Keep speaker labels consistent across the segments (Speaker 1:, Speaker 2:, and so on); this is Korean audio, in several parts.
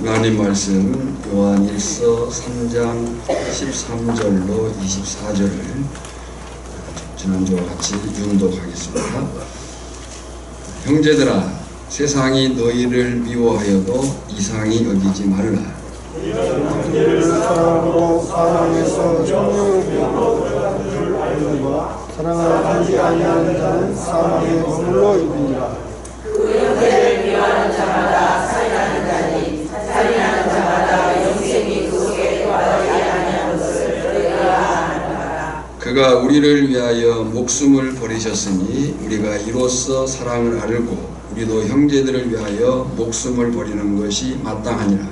Speaker 1: 하나님 말씀 요한일서 3장 13절로 24절을 지난주와 같이 윤독하겠습니다. 형제들아, 세상이 너희를 미워하여도 이상히 여기지 말라.
Speaker 2: 형제를 사랑하고 사랑에서 정령을 배우고 줄 알거니와 사랑을 하지 아니하는 자는 사망에 머물러 있느니라.
Speaker 3: 그 형제를 미워하는 자마다 살인하는 자니 살인하는 자마다 영생이 그 속에 거하지 아니하는 것을 너희가 아노라.
Speaker 1: 그가 우리를 위하여 목숨을 버리셨으니 우리가 이로써 사랑을 알고 우리도 형제들을 위하여 목숨을 버리는 것이 마땅하니라.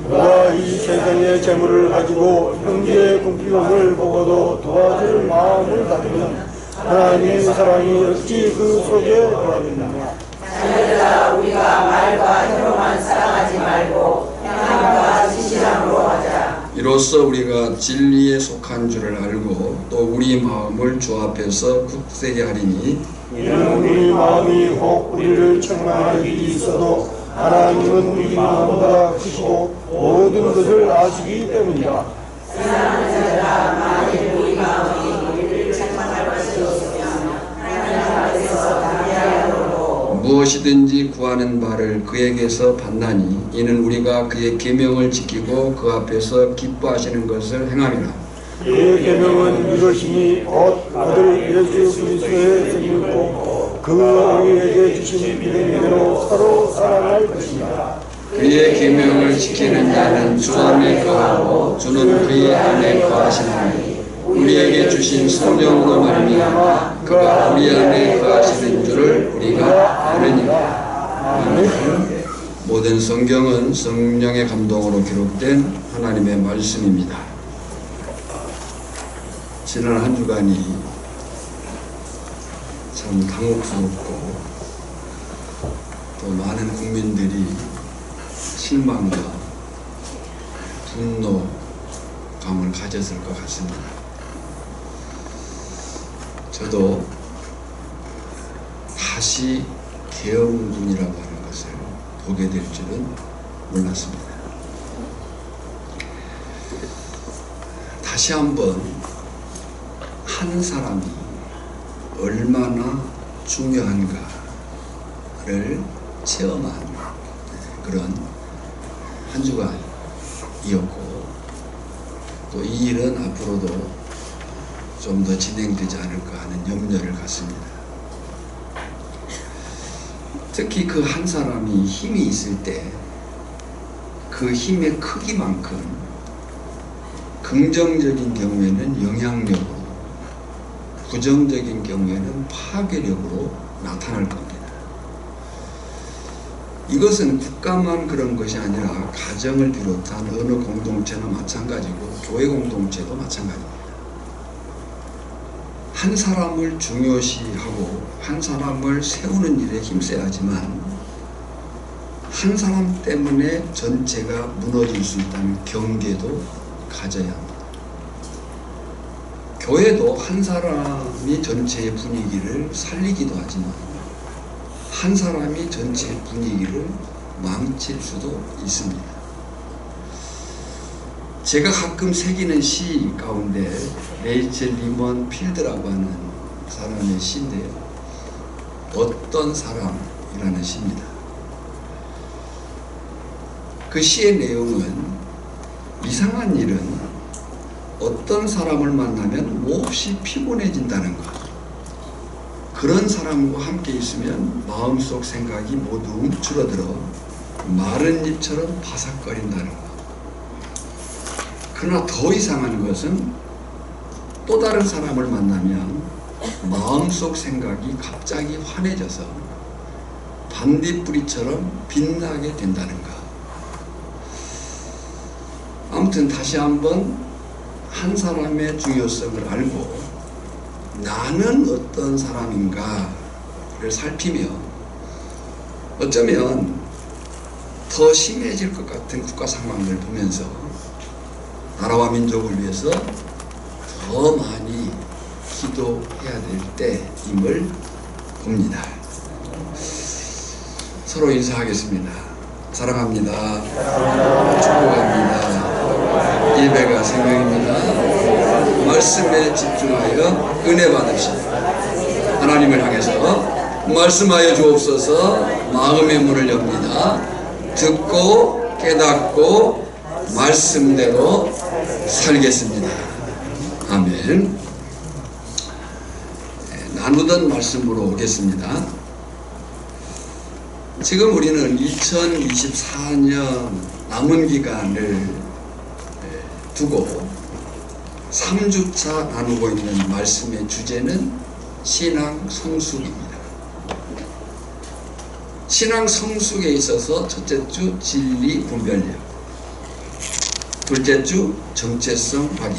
Speaker 2: 우리가 이 세상의 재물을 가지고 형제의 궁핍함을 보고도 도와줄 마음을 가지면 하나님의 사랑이 어찌 그 속에 거하겠느냐.
Speaker 3: 자녀들아, 우리가 말과 혀로만 사랑하지 말고 행함과 진실함으로 하자.
Speaker 1: 이로써 우리가 진리에 속한 줄을 알고 또 우리 마음을 주 앞에서 굳세게 하리니
Speaker 2: 이는 우리 마음이 혹 우리를 책망할 일이 있어도 하나님은 우리 마음보다 크시고 모든 것을 아시기 때문이다.
Speaker 3: 사랑하는 자들아, 만일 우리 마음이 우리를 책망할 것이 없으면 하나님 앞에서 담대하게 하도록
Speaker 1: 무엇이든지 구하는 바를 그에게서 받나니 이는 우리가 그의 계명을 지키고 그 앞에서 기뻐하시는 것을 행함이라.
Speaker 2: 그의 계명은 이것이니 곧 아들 예수 그리스도의 생명이고 그가 우리에게 주신 믿음대로 서로 사랑할 것이다.
Speaker 1: 그의 계명을 지키는 자는 주 안에 거하고 주는 그의 안에 거하시나니 우리에게 주신 성령으로 말미암아 그가 우리 안에 거하시는 줄을 우리가 아느니라. 아멘. 모든 성경은 성령의 감동으로 기록된 하나님의 말씀입니다. 지난 한 주간이 참 당혹스럽고 또 많은 국민들이 실망과 분노감을 가졌을 것 같습니다. 저도 다시 계엄군이라고 하는 것을 보게 될 줄은 몰랐습니다. 다시 한번 한 사람이 얼마나 중요한가를 체험한 그런 한 주간이었고 또 이 일은 앞으로도 좀 더 진행되지 않을까 하는 염려를 갖습니다. 특히 그 한 사람이 힘이 있을 때 그 힘의 크기만큼 긍정적인 경우에는 영향력으로 부정적인 경우에는 파괴력으로 나타날 겁니다. 이것은 국가만 그런 것이 아니라 가정을 비롯한 어느 공동체나 마찬가지고 교회 공동체도 마찬가지입니다. 한 사람을 중요시하고 한 사람을 세우는 일에 힘써야 하지만 한 사람 때문에 전체가 무너질 수 있다는 경계도 가져야 합니다. 교회도 한 사람이 전체의 분위기를 살리기도 하지만 한 사람이 전체의 분위기를 망칠 수도 있습니다. 제가 가끔 새기는 시 가운데 레이첼 리먼 필드라고 하는 사람의 시인데요. 어떤 사람이라는 시입니다. 그 시의 내용은 이상한 일은 어떤 사람을 만나면 몹시 피곤해진다는 것. 그런 사람과 함께 있으면 마음속 생각이 모두 움츠러들어 마른 잎처럼 바삭거린다는 것. 그러나 더 이상한 것은 또 다른 사람을 만나면 마음속 생각이 갑자기 환해져서 반딧불이처럼 빛나게 된다는 것. 아무튼 다시 한번 한 사람의 중요성을 알고 나는 어떤 사람인가를 살피며 어쩌면 더 심해질 것 같은 국가 상황을 보면서 나라와 민족을 위해서 더 많이 기도해야 될 때임을 봅니다. 서로 인사하겠습니다. 사랑합니다. 주일이라 생각입니다. 말씀에 집중하여 은혜 받읍시다. 하나님을 향해서 말씀하여 주옵소서. 마음의 문을 엽니다. 듣고 깨닫고 말씀대로 살겠습니다. 아멘. 나누던 말씀으로 오겠습니다. 지금 우리는 2024년 남은 기간을 두고 3주차 나누고 있는 말씀의 주제는 신앙 성숙입니다. 신앙 성숙에 있어서 첫째 주 진리 분별력, 둘째 주 정체성 확인,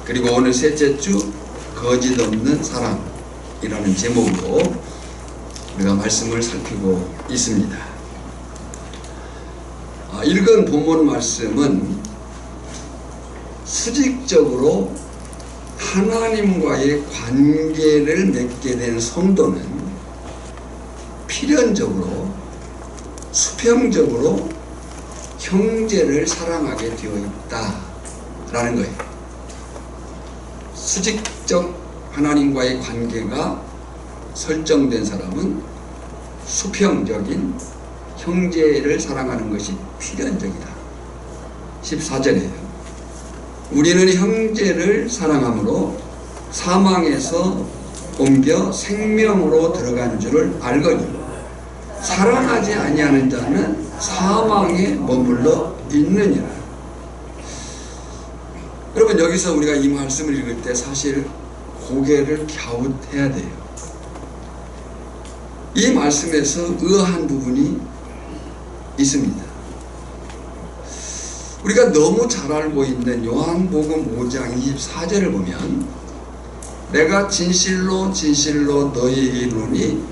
Speaker 1: 그리고 오늘 셋째 주 거짓 없는 사랑이라는 제목으로 우리가 말씀을 살피고 있습니다. 읽은 본문 말씀은 수직적으로 하나님과의 관계를 맺게 된 성도는 필연적으로 수평적으로 형제를 사랑하게 되어 있다라는 거예요. 수직적 하나님과의 관계가 설정된 사람은 수평적인 형제를 사랑하는 것이 필연적이다. 14절이에요. 우리는 형제를 사랑함으로 사망에서 옮겨 생명으로 들어간 줄을 알거니 사랑하지 아니하는 자는 사망에 머물러 있느니라. 여러분, 여기서 우리가 이 말씀을 읽을 때 사실 고개를 갸웃해야 돼요. 이 말씀에서 의아한 부분이 있습니다. 우리가 너무 잘 알고 있는 요한복음 5장 24절을 보면 내가 진실로 진실로 너희에게 이르노니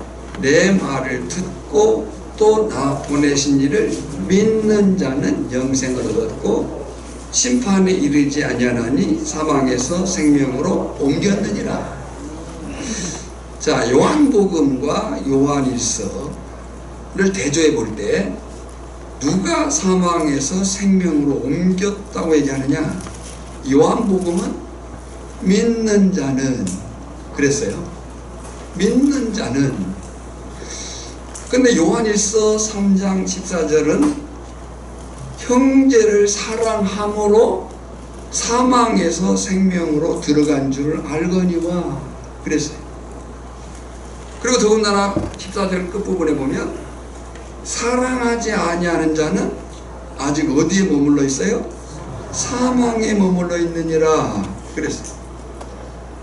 Speaker 1: 내 말을 듣고 또 나 보내신 이를 믿는 자는 영생을 얻었고 심판에 이르지 아니하나니 사망에서 생명으로 옮겼느니라. 자, 요한복음과 요한일서를 대조해 볼 때 누가 사망에서 생명으로 옮겼다고 얘기하느냐? 요한복음은 믿는 자는 그랬어요. 믿는 자는. 근데 요한일서 3장 14절은 형제를 사랑함으로 사망에서 생명으로 들어간 줄 알거니와 그랬어요. 그리고 더군다나 14절 끝부분에 보면 사랑하지 아니하는 자는 아직 어디에 머물러 있어요? 사망에 머물러 있느니라 그랬어요.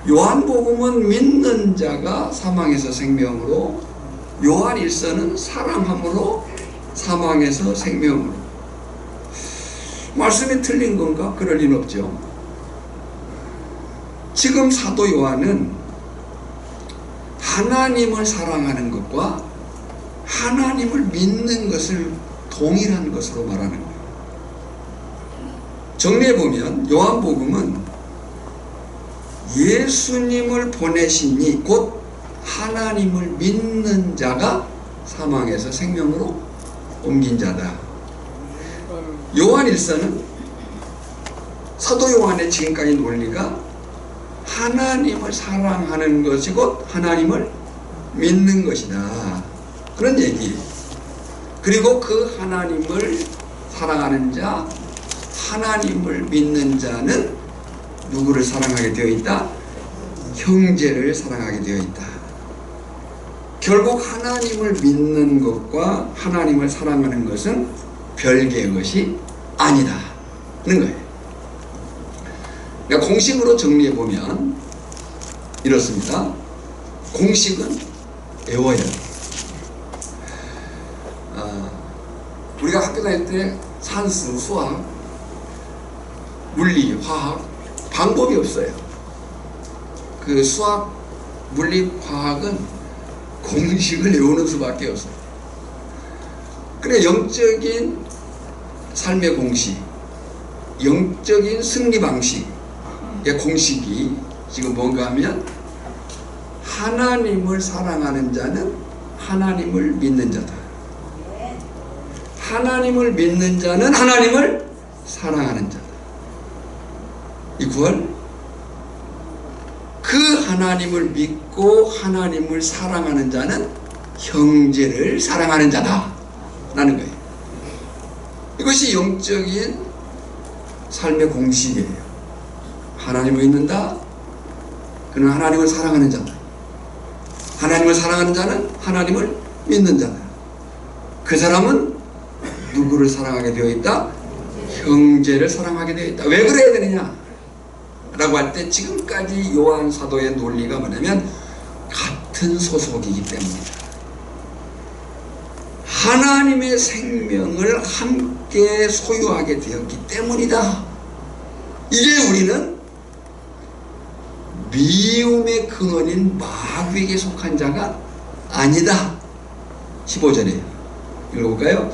Speaker 1: 요한복음은 믿는 자가 사망에서 생명으로, 요한일서는 사랑함으로 사망에서 생명으로. 말씀이 틀린 건가? 그럴 리는 없죠. 지금 사도 요한은 하나님을 사랑하는 것과 하나님을 믿는 것을 동일한 것으로 말하는 거예요. 정리해보면 요한복음은 예수님을 보내신 이 곧 하나님을 믿는 자가 사망에서 생명으로 옮긴 자다. 요한일서는 사도 요한의 지금까지 논리가 하나님을 사랑하는 것이 곧 하나님을 믿는 것이다. 그런 얘기. 그리고 그 하나님을 사랑하는 자, 하나님을 믿는 자는 누구를 사랑하게 되어 있다? 형제를 사랑하게 되어 있다. 결국 하나님을 믿는 것과 하나님을 사랑하는 것은 별개의 것이 아니다 는 거예요. 그러니까 공식으로 정리해보면 이렇습니다. 공식은 외워야 돼요. 우리가 학교 다닐 때 산수, 수학, 물리, 화학 방법이 없어요. 그 수학, 물리, 화학은 공식을 외우는 수밖에 없어요. 그래, 영적인 삶의 공식, 영적인 승리 방식의 공식이 지금 뭔가 하면 하나님을 사랑하는 자는 하나님을 믿는 자다. 하나님을 믿는 자는 하나님을 사랑하는 자다. 이 구원? 그 하나님을 믿고 하나님을 사랑하는 자는 형제를 사랑하는 자다 라는 거예요. 이것이 영적인 삶의 공식이에요. 하나님을 믿는다. 그는 하나님을 사랑하는 자다. 하나님을 사랑하는 자는 하나님을 믿는 자다. 그 사람은 누구를 사랑하게 되어 있다? 형제를 사랑하게 되어 있다. 왜 그래야 되느냐? 라고 할 때 지금까지 요한 사도의 논리가 뭐냐면 같은 소속이기 때문이다. 하나님의 생명을 함께 소유하게 되었기 때문이다. 이게 우리는 미움의 근원인 마귀에게 속한 자가 아니다. 15절에 읽어볼까요?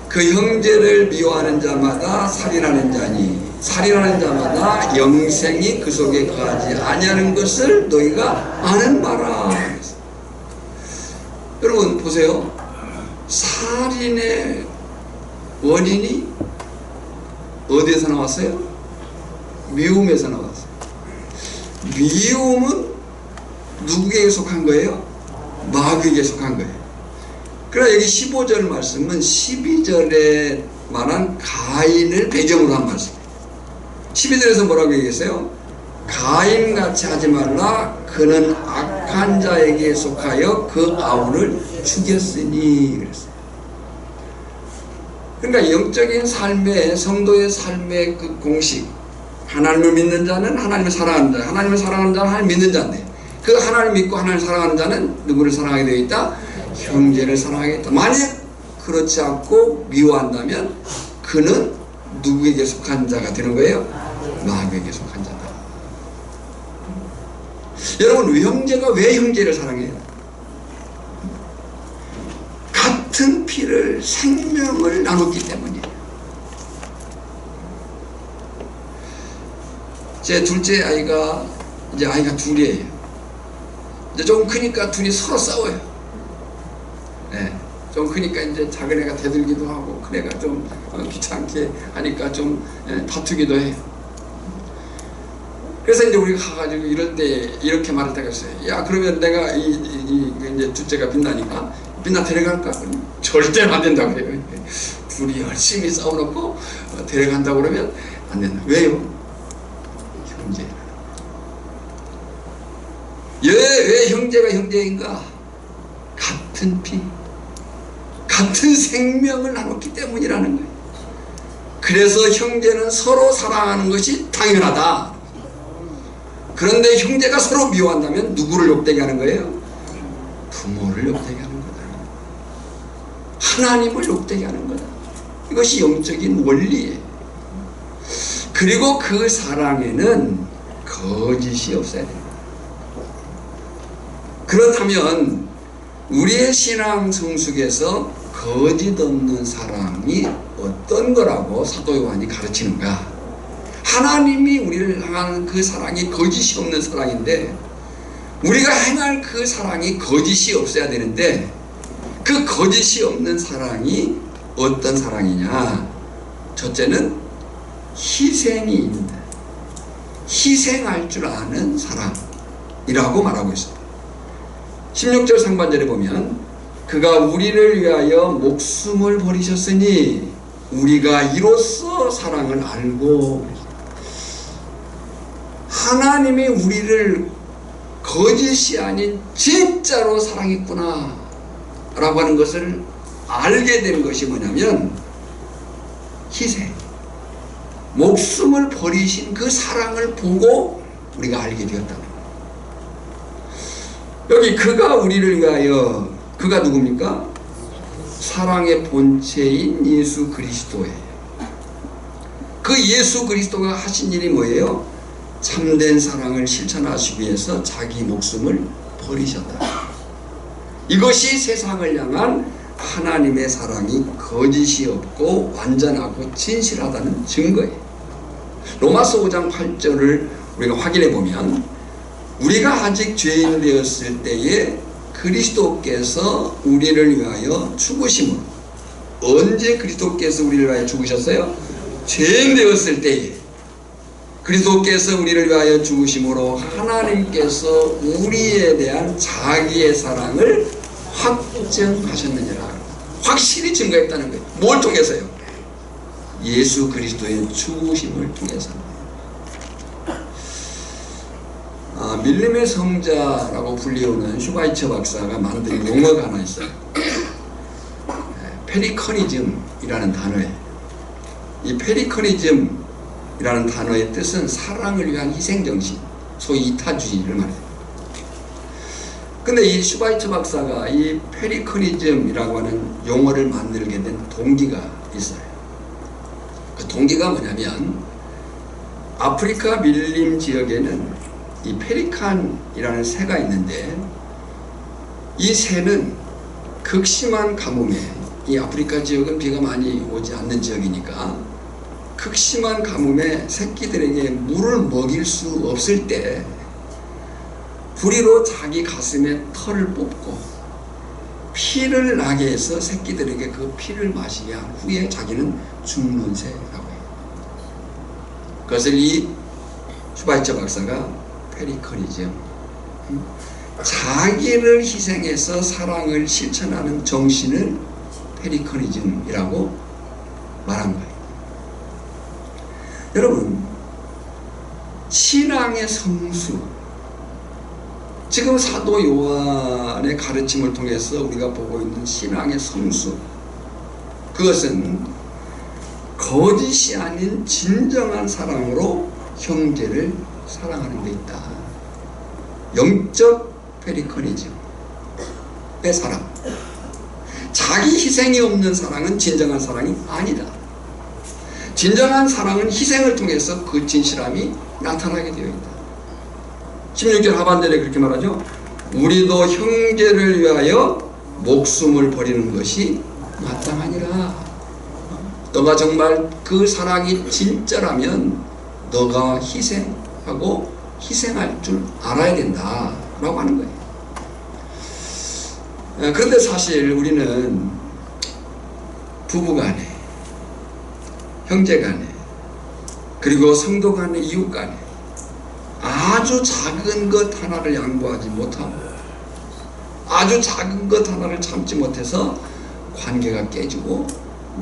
Speaker 1: 그 형제를 미워하는 자마다 살인하는 자니 살인하는 자마다 영생이 그 속에 거하지 아니하는 것을 너희가 아는 바라. 여러분 보세요. 살인의 원인이 어디에서 나왔어요? 미움에서 나왔어요. 미움은 누구에게 속한 거예요? 마귀에게 속한 거예요. 그러나 여기 15절 말씀은 12절에 말한 가인을 배경으로 한 말씀이에요. 12절에서 뭐라고 얘기했어요? 가인같이 하지 말라. 그는 악한 자에게 속하여 그 아우를 죽였으니 그랬어요. 그러니까 영적인 삶의 성도의 삶의 그 공식, 하나님을 믿는 자는 하나님을 사랑하는 자, 하나님을 사랑하는 자는 하나님을 믿는 자인데 그 하나님을 믿고 하나님을 사랑하는 자는 누구를 사랑하게 되어 있다? 형제를 사랑하게 되어 있다. 만약 그렇지 않고 미워한다면 그는 누구에게 속한 자가 되는 거예요? 마귀에게 속한 자다. 여러분 형제가 왜 형제를 사랑해요? 같은 피를 생명을 나눴기 때문이에요. 제 둘째 아이가 이제 아이가 둘이에요. 이제 좀 크니까 둘이 서로 싸워요. 네, 좀 크니까 이제 작은 애가 대들기도 하고 큰 애가 좀 귀찮게 하니까 좀 다투기도 해요. 그래서 이제 우리가 가가지고 이럴 때 이렇게 말할 때가 있어요. 야 그러면 내가 이제 둘째가 빛나니까 빛나 데려갈까? 절대로 안 된다고 해요. 둘이 열심히 싸워놓고 데려간다고 그러면 안 된다. 왜요? 형제. 왜 형제가 형제인가? 같은 피, 같은 생명을 나눴기 때문이라는 거예요. 그래서 형제는 서로 사랑하는 것이 당연하다. 그런데 형제가 서로 미워한다면 누구를 욕되게 하는 거예요? 부모를 욕되게 하는 거다. 하나님을 욕되게 하는 거다. 이것이 영적인 원리예요. 그리고 그 사랑에는 거짓이 없어야 됩니다. 그렇다면 우리의 신앙 성숙에서 거짓 없는 사랑이 어떤 거라고 사도 요한이 가르치는가? 하나님이 우리를 향하는 그 사랑이 거짓이 없는 사랑인데 우리가 행할 그 사랑이 거짓이 없어야 되는데 그 거짓이 없는 사랑이 어떤 사랑이냐? 첫째는 희생이 있다. 희생할 줄 아는 사랑이라고 말하고 있습니다. 16절 상반절에 보면 그가 우리를 위하여 목숨을 버리셨으니 우리가 이로써 사랑을 알고 하나님이 우리를 거짓이 아닌 진짜로 사랑했구나 라고 하는 것을 알게 된 것이 뭐냐면 희생, 목숨을 버리신 그 사랑을 보고 우리가 알게 되었다. 여기 그가 우리를 위하여, 그가 누굽니까? 사랑의 본체인 예수 그리스도예요. 그 예수 그리스도가 하신 일이 뭐예요? 참된 사랑을 실천하시기 위해서 자기 목숨을 버리셨다. 이것이 세상을 향한 하나님의 사랑이 거짓이 없고 완전하고 진실하다는 증거예요. 로마서 5장 8절을 우리가 확인해 보면 우리가 아직 죄인 되었을 때에 그리스도께서 우리를 위하여 죽으심으로, 언제 그리스도께서 우리를 위하여 죽으셨어요? 죄인 되었을 때에. 그리스도께서 우리를 위하여 죽으심으로 하나님께서 우리에 대한 자기의 사랑을 확증하셨느니라. 확실히 증거했다는 거예요. 뭘 통해서요? 예수 그리스도의 죽으심을 통해서. 밀림의 성자라고 불리우는 슈바이처 박사가 만든 용어가 하나 있어요. 페리커니즘이라는 단어예요. 이 페리커니즘이라는 단어의 뜻은 사랑을 위한 희생정신, 소위 이타주의를 말해요. 근데 이 슈바이처 박사가 이 페리커니즘이라고 하는 용어를 만들게 된 동기가 있어요. 그 동기가 뭐냐면 아프리카 밀림 지역에는 이 페리칸이라는 새가 있는데 이 새는 극심한 가뭄에, 이 아프리카 지역은 비가 많이 오지 않는 지역이니까 극심한 가뭄에 새끼들에게 물을 먹일 수 없을 때 부리로 자기 가슴에 털을 뽑고 피를 나게 해서 새끼들에게 그 피를 마시게 한 후에 자기는 죽는 새라고 해요. 그것을 이 슈바이처 박사가 페리커니즘, 자기를 희생해서 사랑을 실천하는 정신을 페리커니즘이라고 말한 거예요. 여러분, 신앙의 성수, 지금 사도 요한의 가르침을 통해서 우리가 보고 있는 신앙의 성수, 그것은 거짓이 아닌 진정한 사랑으로 형제를 사랑하는 데 있다. 영적 페리커니즘의 사랑. 자기 희생이 없는 사랑은 진정한 사랑이 아니다. 진정한 사랑은 희생을 통해서 그 진실함이 나타나게 되어 있다. 16절 하반절에 그렇게 말하죠. 우리도 형제를 위하여 목숨을 버리는 것이 마땅하니라. 너가 정말 그 사랑이 진짜라면 너가 희생하고 희생할 줄 알아야 된다 라고 하는 거예요. 그런데 사실 우리는 부부간에, 형제간에, 그리고 성도간에, 이웃간에 아주 작은 것 하나를 양보하지 못하고 아주 작은 것 하나를 참지 못해서 관계가 깨지고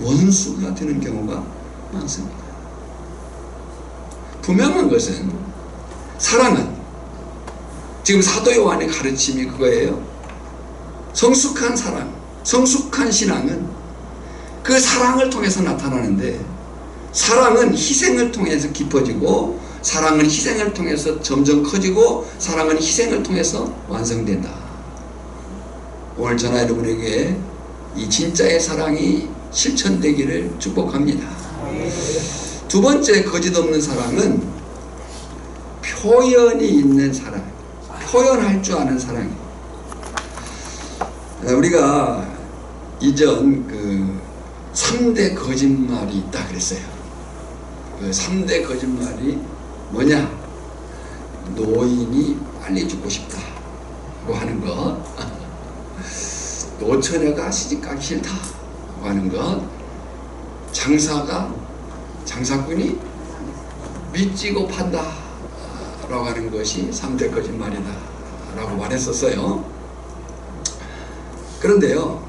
Speaker 1: 원수가 되는 경우가 많습니다. 분명한 것은 사랑은, 지금 사도 요한의 가르침이 그거예요. 성숙한 사랑, 성숙한 신앙은 그 사랑을 통해서 나타나는데, 사랑은 희생을 통해서 깊어지고, 사랑은 희생을 통해서 점점 커지고, 사랑은 희생을 통해서 완성된다. 오늘 저나 여러분에게 이 진짜의 사랑이 실천되기를 축복합니다. 두 번째 거짓 없는 사랑은 표현이 있는 사랑, 표현할 줄 아는 사랑이에요. 우리가 이전 그 3대 거짓말이 있다 그랬어요. 그 3대 거짓말이 뭐냐? 노인이 빨리 죽고 싶다고 하는 것, 노처녀가 시집가기 싫다고 하는 것, 장사꾼이 미치고 판다 라고 하는 것이 3대 거짓말이다 라고 말했었어요. 그런데요,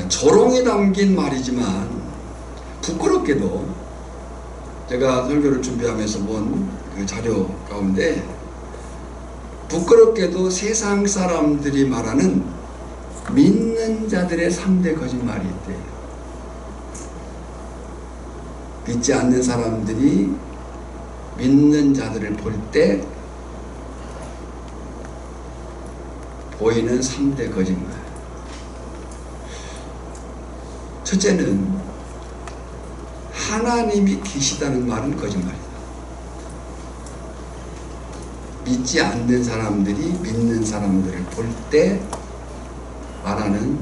Speaker 1: 조롱이 담긴 말이지만 부끄럽게도 제가 설교를 준비하면서 본 그 자료 가운데 부끄럽게도 세상 사람들이 말하는 믿는 자들의 3대 거짓말이 있대요. 믿지 않는 사람들이 믿는 자들을 볼 때 보이는 3대 거짓말. 첫째는 하나님이 계시다는 말은 거짓말이다. 믿지 않는 사람들이 믿는 사람들을 볼 때 말하는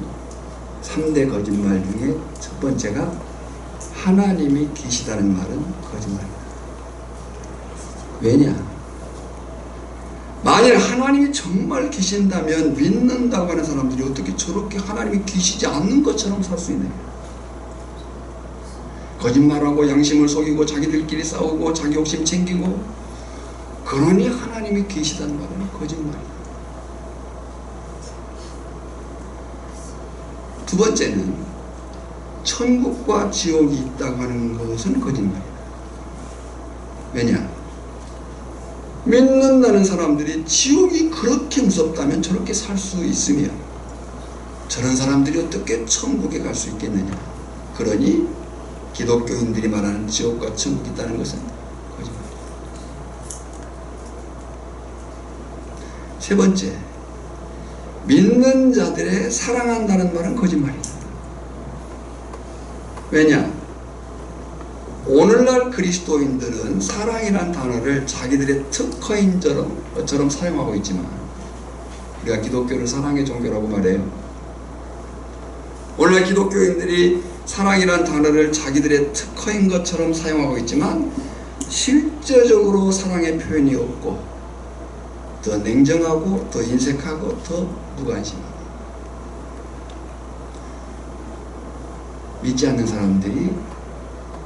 Speaker 1: 3대 거짓말 중에 첫 번째가 하나님이 계시다는 말은 거짓말이다. 왜냐? 만일 하나님이 정말 계신다면 믿는다고 하는 사람들이 어떻게 저렇게 하나님이 계시지 않는 것처럼 살 수 있느냐? 거짓말하고 양심을 속이고 자기들끼리 싸우고 자기 욕심 챙기고, 그러니 하나님이 계시다는 말은 거짓말이에요. 두 번째는 천국과 지옥이 있다고 하는 것은 거짓말이다. 왜냐? 믿는다는 사람들이 지옥이 그렇게 무섭다면 저렇게 살 수 있으며 저런 사람들이 어떻게 천국에 갈 수 있겠느냐. 그러니 기독교인들이 말하는 지옥과 천국이 있다는 것은 거짓말이다. 세 번째, 믿는 자들의 사랑한다는 말은 거짓말이다. 왜냐? 오늘날 그리스도인들은 사랑이란 단어를 자기들의 특허인처럼 사용하고 있지만, 우리가 기독교를 사랑의 종교라고 말해요. 오늘날 기독교인들이 사랑이란 단어를 자기들의 특허인 것처럼 사용하고 있지만 실제적으로 사랑의 표현이 없고 더 냉정하고 더 인색하고 더 무관심하고, 믿지 않는 사람들이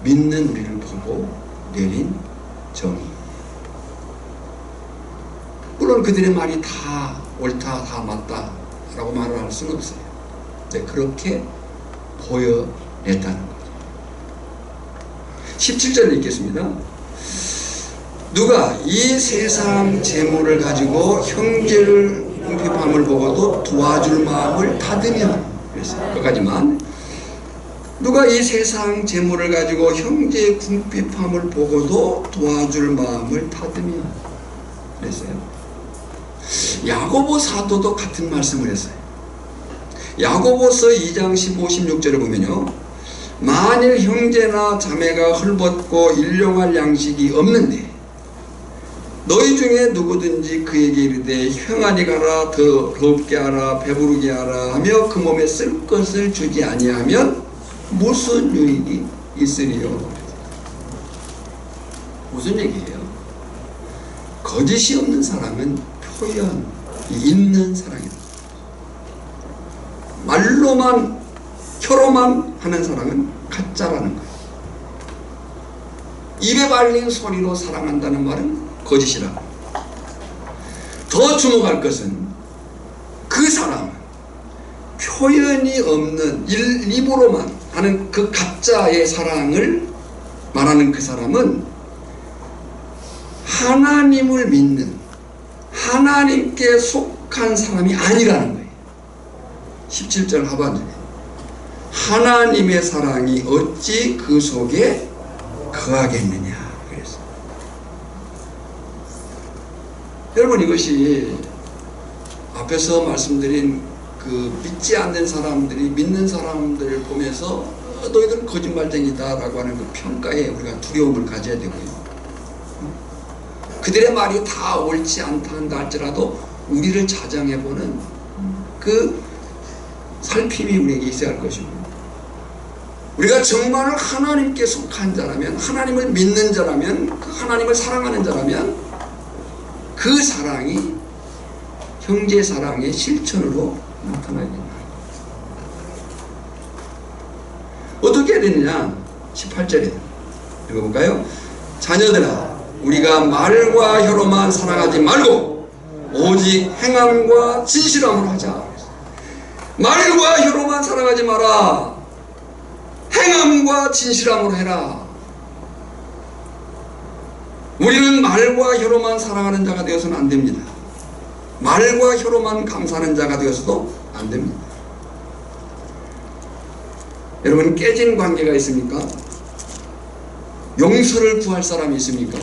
Speaker 1: 믿는 우리를 보고 내린 정의. 물론 그들의 말이 다 옳다, 다 맞다 라고 말을 할 수는 없어요. 근데 그렇게 보여냈다는 거죠. 17절을 읽겠습니다. 누가 이 세상 재물을 가지고 형제를 궁핍함을 보고도 도와줄 마음을 닫으면, 그랬어요. 거기까지만. 누가 이 세상 재물을 가지고 형제의 궁핍함을 보고도 도와줄 마음을 닫으면, 그랬어요. 야고보 사도도 같은 말씀을 했어요. 야고보서 2장 15, 16절을 보면요, 만일 형제나 자매가 헐벗고 일용할 양식이 없는데 너희 중에 누구든지 그에게 이르되 형아니 가라, 더 더럽게 하라, 배부르게 하라 하며 그 몸에 쓸 것을 주지 아니하면 무슨 유익이 있으리요? 무슨 얘기예요? 거짓이 없는 사랑은 표현이 있는 사랑이다. 말로만, 혀로만 하는 사랑은 가짜라는 거예요. 입에 발린 소리로 사랑한다는 말은 거짓이라. 더 주목할 것은 그 사람은 표현이 없는 입으로만 하는 그 가짜의 사랑을 말하는 그 사람은 하나님을 믿는, 하나님께 속한 사람이 아니라는 거예요. 17절 하반절에 하나님의 사랑이 어찌 그 속에 거하겠느냐 그랬어요. 여러분, 이것이 앞에서 말씀드린 그 믿지 않는 사람들이 믿는 사람들을 보면서 너희들은 거짓말쟁이다 라고 하는 그 평가에 우리가 두려움을 가져야 되고요. 그들의 말이 다 옳지 않다 한다 할지라도 우리를 자정해보는 그 살핌이 우리에게 있어야 할 것이고, 우리가 정말 하나님께 속한 자라면, 하나님을 믿는 자라면, 그 하나님을 사랑하는 자라면 그 사랑이 형제 사랑의 실천으로 나타나야 된다. 어떻게 해야 되느냐? 18절에 읽어볼까요? 자녀들아, 우리가 말과 혀로만 사랑하지 말고 오직 행함과 진실함으로 하자. 말과 혀로만 사랑하지 마라. 행함과 진실함으로 해라. 우리는 말과 혀로만 사랑하는 자가 되어서는 안 됩니다. 말과 혀로만 감사하는 자가 되어서도 안 됩니다. 여러분, 깨진 관계가 있습니까? 용서를 구할 사람이 있습니까?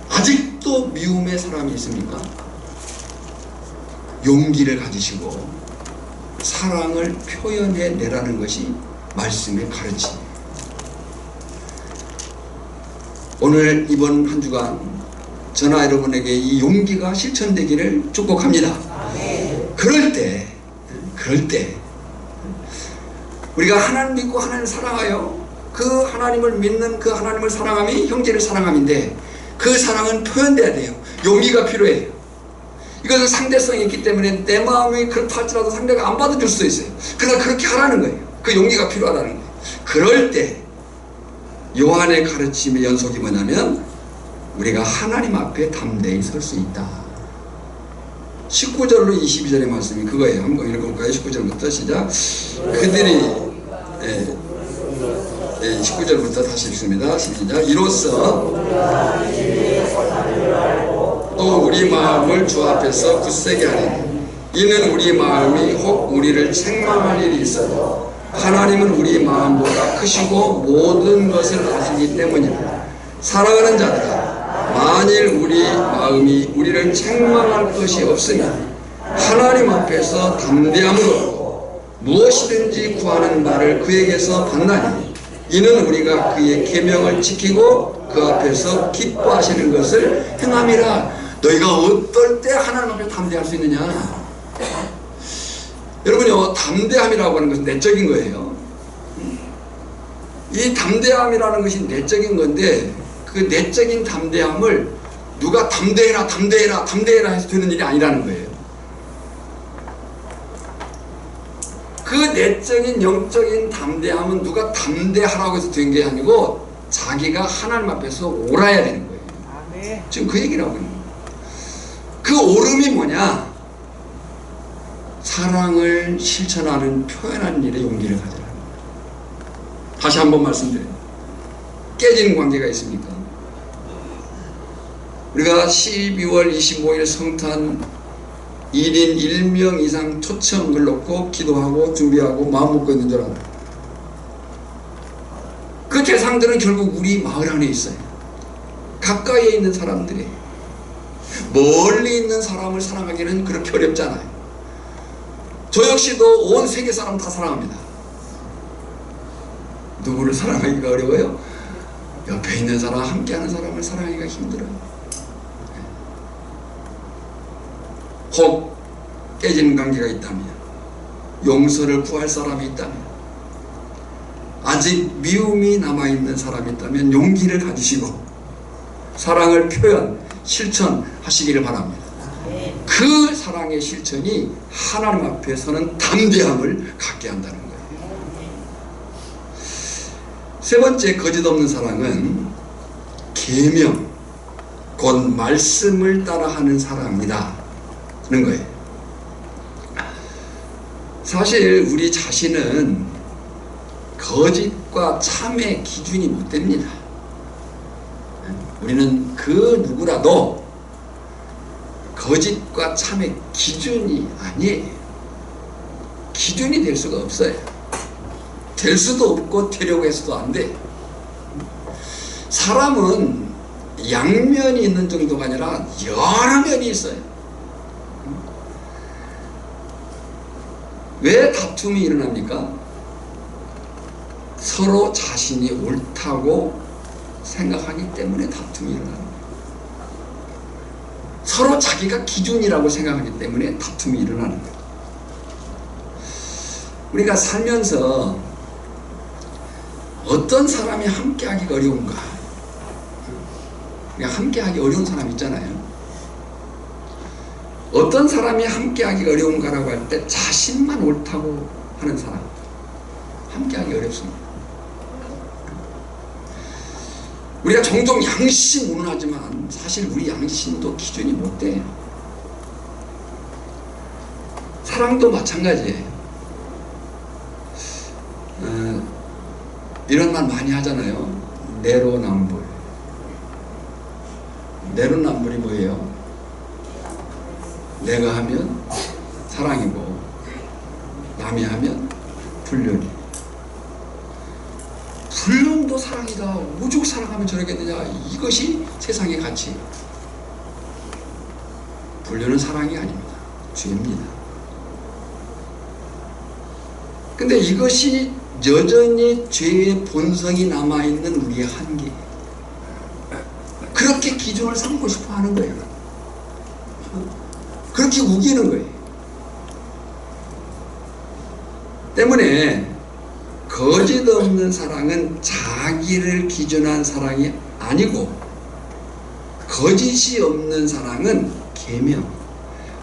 Speaker 1: 아직도 미움의 사람이 있습니까? 용기를 가지시고 사랑을 표현해 내라는 것이 말씀의 가르침입니다. 오늘 이번 한 주간 저나 여러분에게 이 용기가 실천되기를 축복합니다. 그럴 때 우리가 하나님 믿고 하나님을 사랑하여 그 하나님을 믿는 그 하나님을 사랑함이 형제를 사랑함인데, 그 사랑은 표현돼야 돼요. 용기가 필요해요. 이것은 상대성이 있기 때문에 내 마음이 그렇다 할지라도 상대가 안 받아줄 수도 있어요. 그러나 그렇게 하라는 거예요. 그 용기가 필요하다는 거예요. 그럴 때 요한의 가르침의 연속이 뭐냐면 우리가 하나님 앞에 담대히 설 수 있다. 19절로 22절의 말씀이 그거예요. 한번 읽어볼까요? 19절부터 시작. 그들이 19절부터 다시 읽습니다. 시작. 이로써 또 우리 마음을 주 앞에서 굳세게 하리니 이는 우리 마음이 혹 우리를 책망할 일이 있어도 하나님은 우리 마음보다 크시고 모든 것을 아시기 때문이다. 사랑하는 자들아, 만일 우리 마음이 우리를 책망할 것이 없으면 하나님 앞에서 담대함으로 무엇이든지 구하는 바를 그에게서 받나니 이는 우리가 그의 계명을 지키고 그 앞에서 기뻐하시는 것을 행함이라. 너희가 어떨 때 하나님 앞에 담대할 수 있느냐? 여러분요, 담대함이라고 하는 것은 내적인 거예요. 이 담대함이라는 것이 내적인 건데 그 내적인 담대함을 누가 담대해라 담대해라 담대해라 해서 되는 일이 아니라는 거예요. 그 내적인 영적인 담대함은 누가 담대하라고 해서 된 게 아니고 자기가 하나님 앞에서 옳아야 되는 거예요. 지금 그 얘기를 하고 있는 거예요. 그 옳음이 뭐냐? 사랑을 실천하는 표현하는 일에 용기를 가져라는 거예요. 다시 한번 말씀드려요. 깨지는 관계가 있습니까? 우리가 12월 25일 성탄 1인 1명 이상 초청을 놓고 기도하고 준비하고 마음 먹고 있는 줄 알아요. 그 대상들은 결국 우리 마을 안에 있어요. 가까이에 있는 사람들이. 멀리 있는 사람을 사랑하기는 그렇게 어렵잖아요. 저 역시도 온 세계 사람 다 사랑합니다. 누구를 사랑하기가 어려워요? 옆에 있는 사람, 함께하는 사람을 사랑하기가 힘들어요. 혹 깨지는 관계가 있다면, 용서를 구할 사람이 있다면, 아직 미움이 남아있는 사람이 있다면 용기를 가지시고 사랑을 표현, 실천하시기를 바랍니다. 그 사랑의 실천이 하나님 앞에서는 담대함을 갖게 한다는 거예요. 세 번째, 거짓 없는 사랑은 계명, 곧 말씀을 따라하는 사랑이다 하는 거예요. 사실 우리 자신은 거짓과 참의 기준이 못 됩니다. 우리는 그 누구라도 거짓과 참의 기준이 아니에요. 기준이 될 수가 없어요. 될 수도 없고 되려고 해서도 안 돼. 사람은 양면이 있는 정도가 아니라 여러 면이 있어요. 왜 다툼이 일어납니까? 서로 자신이 옳다고 생각하기 때문에 다툼이 일어납니다. 서로 자기가 기준이라고 생각하기 때문에 다툼이 일어나는 거예요. 우리가 살면서 어떤 사람이 함께하기가 어려운가? 그냥 함께하기 어려운 사람 있잖아요. 어떤 사람이 함께하기가 어려운가라고 할 때 자신만 옳다고 하는 사람 함께하기 어렵습니다. 우리가 종종 양심은 하지만 사실 우리 양심도 기준이 못 돼요. 사랑도 마찬가지예요. 이런 말 많이 하잖아요. 내로남불. 내로남불이 뭐예요? 내가 하면 사랑이고 남이 하면 불륜이. 불륜도 사랑이다. 오죽 사랑하면 저러겠느냐. 이것이 세상의 가치. 불륜은 사랑이 아닙니다. 죄입니다. 근데 이것이 여전히 죄의 본성이 남아있는 우리의 한계. 그렇게 기준을 삼고 싶어 하는 거예요. 그렇게 우기는 거예요. 때문에 거짓 없는 사랑은 자기를 기준한 사랑이 아니고, 거짓이 없는 사랑은 계명,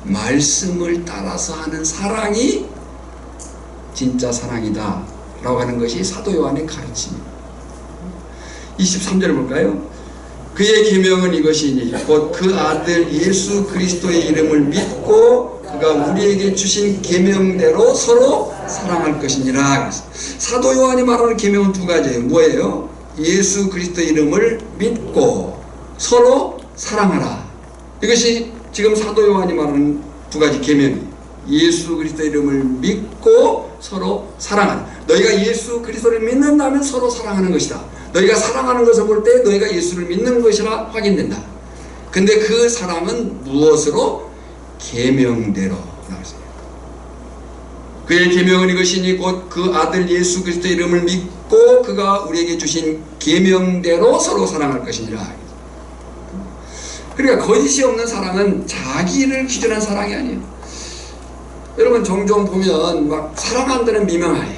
Speaker 1: 말씀을 따라서 하는 사랑이 진짜 사랑이다 라고 하는 것이 사도 요한의 가르침입니다. 23절 볼까요? 그의 계명은 이것이니 곧 그 아들 예수 그리스도의 이름을 믿고 그가 우리에게 주신 계명대로 서로 사랑할 것이니라. 사도 요한이 말하는 계명은 두 가지예요. 뭐예요? 예수 그리스도의 이름을 믿고 서로 사랑하라. 이것이 지금 사도 요한이 말하는 두 가지 계명이에요. 예수 그리스도의 이름을 믿고 서로 사랑하라. 너희가 예수 그리스도를 믿는다면 서로 사랑하는 것이다. 너희가 사랑하는 것을 볼 때 너희가 예수를 믿는 것이라 확인된다. 근데 그 사랑은 무엇으로? 계명대로 나왔어요. 그의 계명은 이것이니 곧 그 아들 예수 그리스도의 이름을 믿고 그가 우리에게 주신 계명대로 서로 사랑할 것이니라. 그러니까 거짓이 없는 사랑은 자기를 기준한 사랑이 아니에요. 여러분 종종 보면 막 사랑한다는 미명하에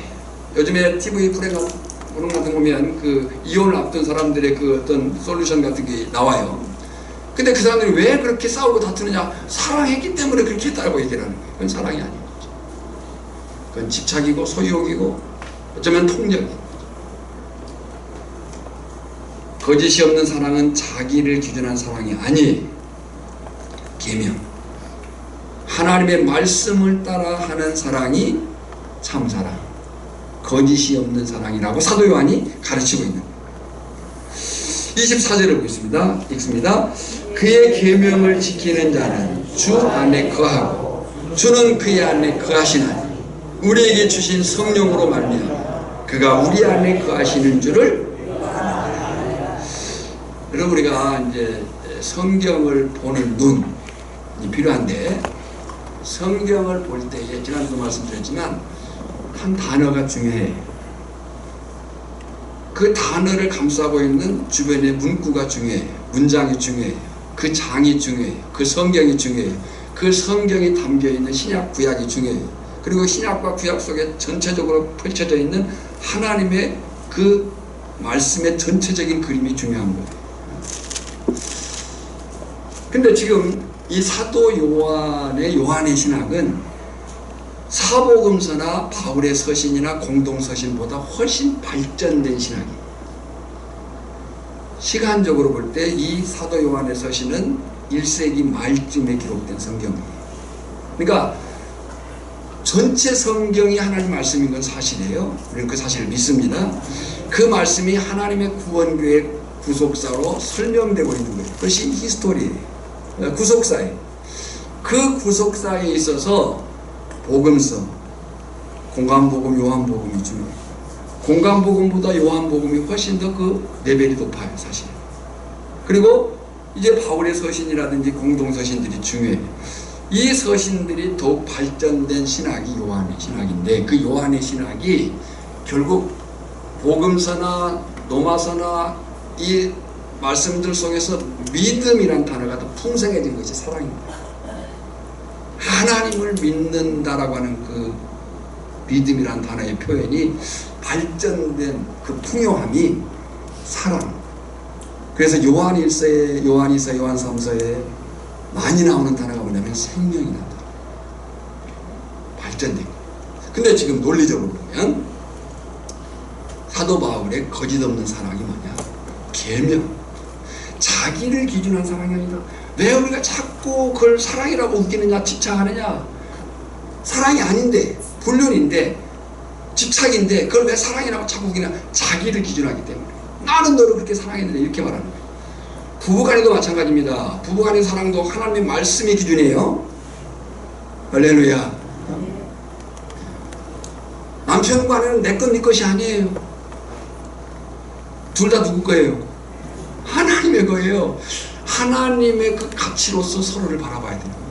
Speaker 1: 요즘에 TV 프로그램 같은 거 보면 그 이혼을 앞둔 사람들의 그 어떤 솔루션 같은 게 나와요. 근데 그 사람들이 왜 그렇게 싸우고 다투느냐? 사랑했기 때문에 그렇게 했다고 얘기를 하는 거예요. 그건 사랑이 아닌 거죠. 그건 집착이고 소유욕이고 어쩌면 폭력이에요. 거짓이 없는 사랑은 자기를 기준한 사랑이 아니에요. 계명. 하나님의 말씀을 따라 하는 사랑이 참사랑, 거짓이 없는 사랑이라고 사도 요한이 가르치고 있는 거예요. 24절을 보겠습니다. 읽습니다. 그의 계명을 지키는 자는 주 안에 거하고 주는 그의 안에 거하시나니 우리에게 주신 성령으로 말미암아 그가 우리 안에 거하시는 줄을. 여러분 우리가 이제 성경을 보는 눈이 필요한데 성경을 볼 때에 지난주도 말씀드렸지만 한 단어가 중요해요. 그 단어를 감싸고 있는 주변의 문구가 중요해요. 문장이 중요해요. 그 장이 중요해요. 그 성경이 중요해요. 그 성경이 담겨있는 신약 구약이 중요해요. 그리고 신약과 구약 속에 전체적으로 펼쳐져 있는 하나님의 그 말씀의 전체적인 그림이 중요한 거예요. 근데 지금 이 사도 요한의 신학은 사복음서나 바울의 서신이나 공동서신보다 훨씬 발전된 신학이에요. 시간적으로 볼 때 이 사도 요한의 서신은 1세기 말쯤에 기록된 성경이에요. 그러니까 전체 성경이 하나님 말씀인 건 사실이에요. 우리는 그 사실을 믿습니다. 그 말씀이 하나님의 구원교의 구속사로 설명되고 있는 거예요. 그것이 히스토리예요. 구속사예요. 그 구속사에 있어서 복음서, 공간복음, 요한복음이 중요해요. 공간복음보다 요한복음이 훨씬 더 그 레벨이 높아요, 사실. 그리고 이제 바울의 서신이라든지 공동서신들이 중요해요. 이 서신들이 더욱 발전된 신학이 요한의 신학인데 그 요한의 신학이 결국 복음서나 로마서나 이 말씀들 속에서 믿음이란 단어가 더 풍성해진 것이 사랑입니다. 하나님을 믿는다라고 하는 그 믿음이란 단어의 표현이 발전된 그 풍요함이 사랑. 그래서 요한 1서에, 요한 2서, 요한 3서에 많이 나오는 단어가 뭐냐면 생명이란 단어. 발전된 거예요. 근데 지금 논리적으로 보면 사도 바울의 거짓 없는 사랑이 뭐냐? 계명. 자기를 기준한 사랑이 아니다. 왜 우리가 자꾸 그걸 사랑이라고 웃기느냐, 집착하느냐? 사랑이 아닌데, 불륜인데, 집착인데, 그걸 왜 사랑이라고 자꾸 웃기냐? 자기를 기준하기 때문에. 나는 너를 그렇게 사랑했는데, 이렇게 말하는 거예요. 부부간에도 마찬가지입니다. 부부간의 사랑도 하나님의 말씀이 기준이에요. 할렐루야. 남편과는 내 것, 네 것이 아니에요. 둘 다 누구 거예요? 하나님의 거예요. 하나님의 그 가치로서 서로를 바라봐야 되는 거예요.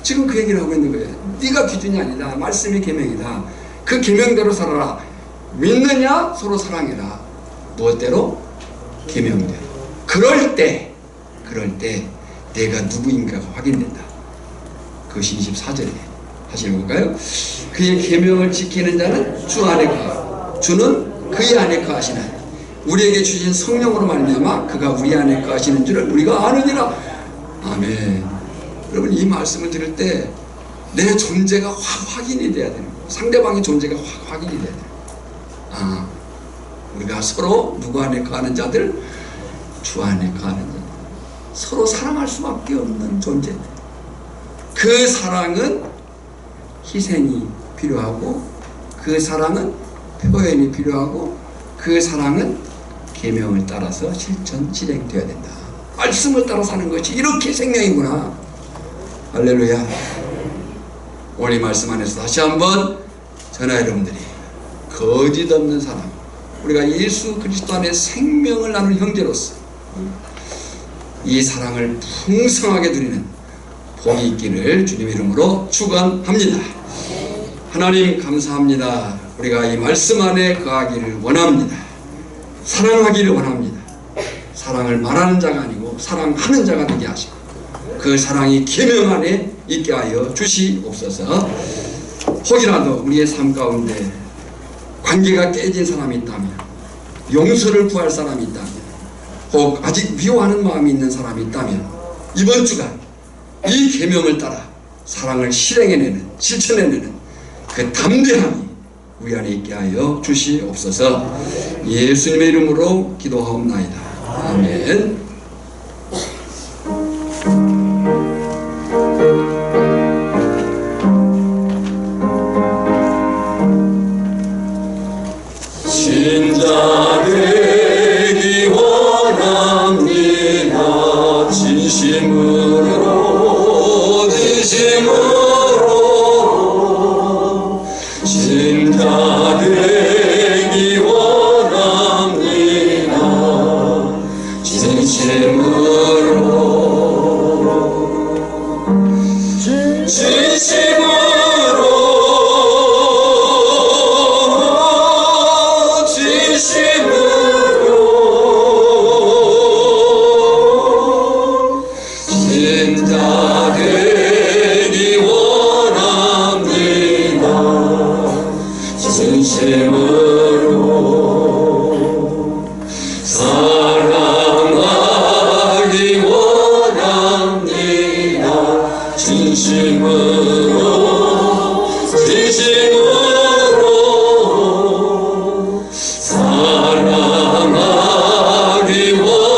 Speaker 1: 지금 그 얘기를 하고 있는 거예요. 네가 기준이 아니다. 말씀이 계명이다. 그 계명대로 살아라. 믿느냐? 서로 사랑해라. 무엇대로? 계명대로. 그럴 때 내가 누구인가가 확인된다. 그것이 24절이에요. 다시 읽어볼까요? 그의 계명을 지키는 자는 주 안에 거하고 주는 그의 안에 거하시나니 우리에게 주신 성령으로 말미암아 그가 우리 안에 거하시는 줄을 우리가 아느니라. 아멘. 여러분 이 말씀을 들을 때 내 존재가 확인이 돼야 되는 거예요. 상대방의 존재가 확인이 돼야 돼요. 아, 우리가 서로 누구 안에 거하는 자들? 주 안에 거하는 자들. 서로 사랑할 수밖에 없는 존재들. 그 사랑은 희생이 필요하고, 그 사랑은 표현이 필요하고, 그 사랑은 계명을 따라서 실행되어야 된다. 말씀을 따라 사는 것이 이렇게 생명이구나. 할렐루야. 오늘 이 말씀 안에서 다시 한번 저나 여러분들이 거짓 없는 사랑, 우리가 예수 그리스도 안에 생명을 나눈 형제로서 이 사랑을 풍성하게 누리는 복이 있기를 주님 이름으로 축원합니다. 하나님 감사합니다. 우리가 이 말씀 안에 거하기를 원합니다. 사랑하기를 원합니다. 사랑을 말하는 자가 아니고 사랑하는 자가 되게 하시고, 그 사랑이 계명 안에 있게 하여 주시옵소서. 혹이라도 우리의 삶 가운데 관계가 깨진 사람이 있다면, 용서를 구할 사람이 있다면, 혹 아직 미워하는 마음이 있는 사람이 있다면, 이번 주간 이 계명을 따라 사랑을 실행해내는, 실천해내는 그 담대함이 우리 안에 있게 하여 주시옵소서. 예수님의 이름으로 기도하옵나이다. 아멘.
Speaker 4: 신자 되기 원합니다. 진심으로 신자 되기 원합니다. 신자 되기 원합니다. 진심으로 사랑하기 원합니다. 진심으로 사랑하기 원합니다.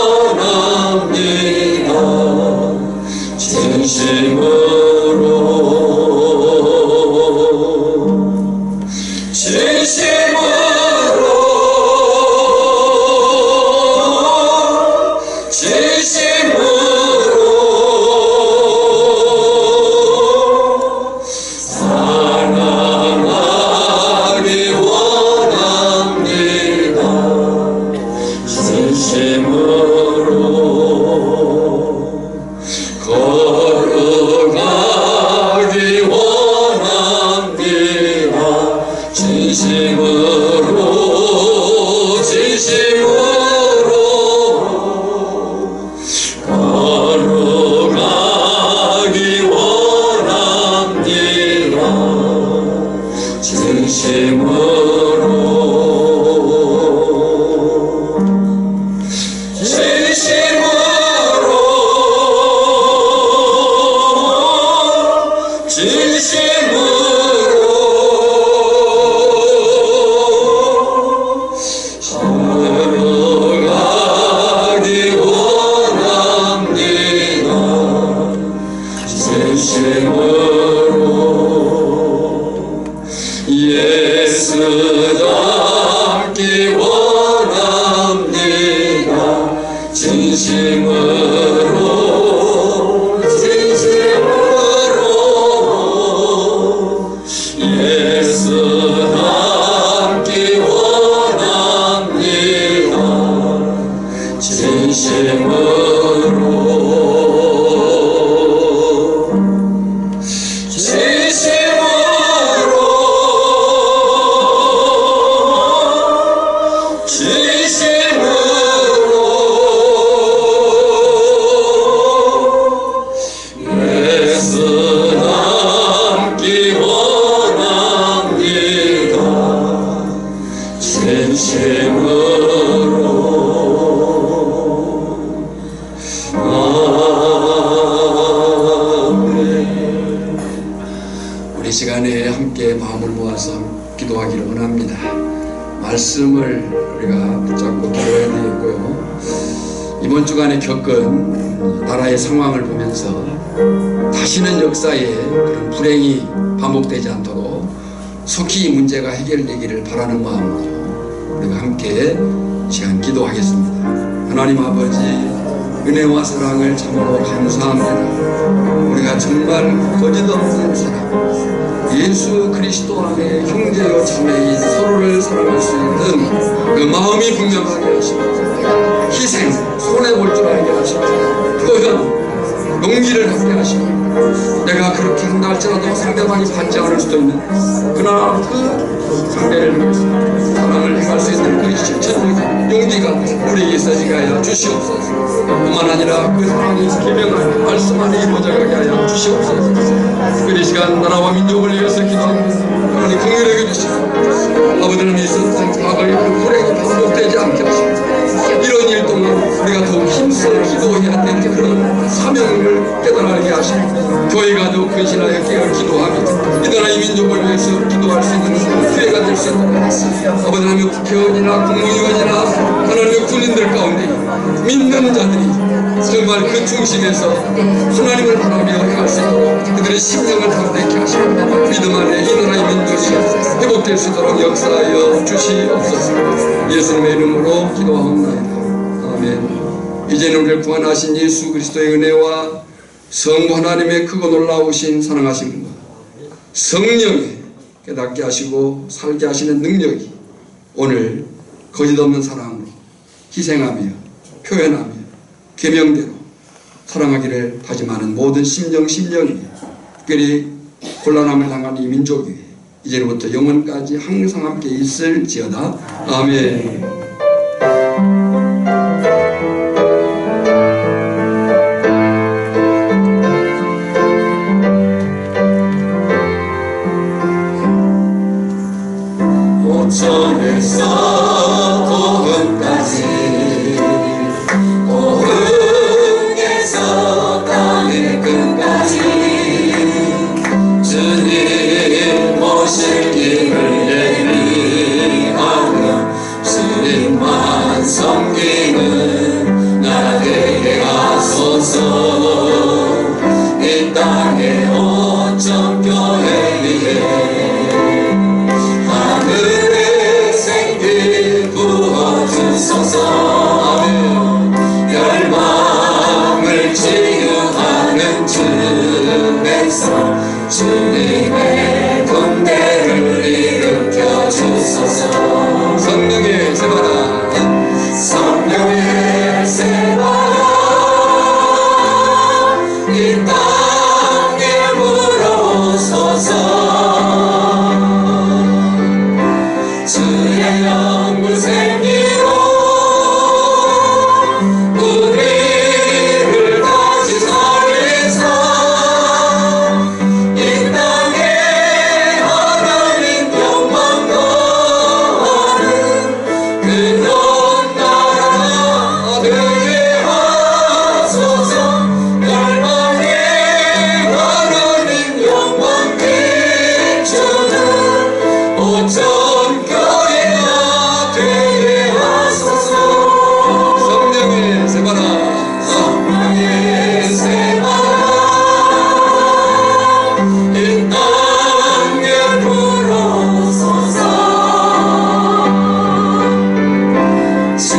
Speaker 4: 예수 닮기 원합니다. 진심으로 예수 닮기 원합니다. 진심으로
Speaker 1: 우리 시간에 함께 마음을 모아서 기도하기를 원합니다. 말씀을 우리가 붙잡고 기도해야 되겠고요. 이번 주간에 겪은 나라의 상황을 보면서 다시는 역사에 그런 불행이 반복되지 않도록 속히 이 문제가 해결되기를 바라는 마음으로 우리가 함께 이 시간 기도하겠습니다. 하나님 아버지, 은혜와 사랑을 참으로 감사합니다. 우리가 정말 거짓없는 사랑, 예수 그리스도 안에 형제여 자매인 서로를 사랑할 수 있는 그 마음이 분명하게 하시고, 희생, 손해볼 줄 알게 하시고, 표현, 용기를 갖게 하시고, 내가 그렇게 한다 할지라도 상대방이 받지 않을 수도 있는 그러나 그 상대를 위해서 사랑을 행할 수 있는 그 실천적인 용기가 우리에게 있어지게 하여 주시옵소서. 뿐만 아니라 그 사랑이 계명하는 말씀 안에 이루어져가게 하여 주시옵소서. 특별히 이 시간 나라와 민족을 위해서 기도합니다. 하나님 긍휼하게 주시고, 아버지 하나님 있었던 과거의 그 불행이 반복되지 않게 하시고, 이런 일 동안 우리가 더욱 힘써 기도해야 되는 그런 사명을 깨달게 하시고, 교회 가족 근신하여 기도하며 이 나라의 민족을 위해서 기도할 수 있는 기회가 될 수 있도록 아버지 하나님 국회의원이나 국무위원이나 하나님의 군인들 가운데 믿는 자들이 정말 그 중심에서 하나님을 바라며 행할 수 있도록 그들의 심령을 담대케 하시고 믿음 안에 이 나라의 민족이 회복될 수 있도록 역사하여 주시옵소서. 예수님의 이름으로 기도하옵나이다. 아멘. 이제는 우리를 구원하신 예수 그리스도의 은혜와 성부 하나님의 크고 놀라우신 사랑하심과 성령의 깨닫게 하시고 살게 하시는 능력이 오늘 거짓없는 사랑으로 희생하며 표현하며 계명대로 사랑하기를 다짐하는 모든 심령이 특별히 곤란함을 당한 이 민족이 이제부터 영원까지 항상 함께 있을지어다. 아멘.
Speaker 4: 오천에서 고흥까지, 고흥에서 땅의 끝까지 주님 오실 길을 예비하며 주님만 섬기는 나라 되게 하소서. 이 땅의 오천 교회 위에 열망을 치유하는 주에서 주님의 군대를 일으켜 주소서. 성령의 세바라, 성령의 세바라, 이 땅에 불어오소서. 주의 영을 생기로 우리를 다시 살리사 이 땅에 하나님 영광 거하는 그런 나라 되게 하소서. 열방에 하나님 영광 비추는 오천 교회가 되게 하소서. 성령의 세바라, 성령의 세바라, 이 땅에 불어서서 주